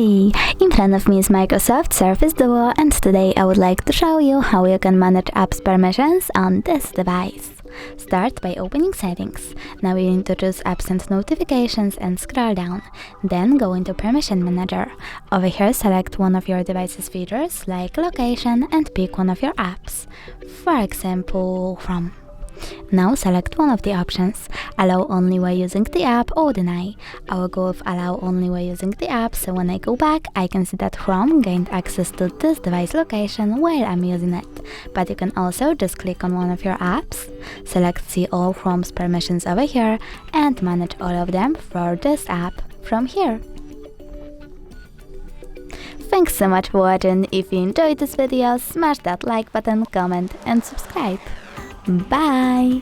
Hey! In front of me is Microsoft Surface Duo, and today I would like to show you how you can manage apps permissions on this device. Start by opening Settings. Now you need to choose Apps and Notifications and scroll down. Then go into Permission Manager. Over here select one of your device's features like Location and pick one of your apps. For example, Chrome. Now select one of the options, allow only while using the app or deny. I will go with allow only while using the app, so when I go back I can see that Chrome gained access to this device location while I'm using it. But you can also just click on one of your apps, select see all Chrome's permissions over here and manage all of them for this app from here. Thanks so much for watching. If you enjoyed this video, smash that like button, comment and subscribe. Bye!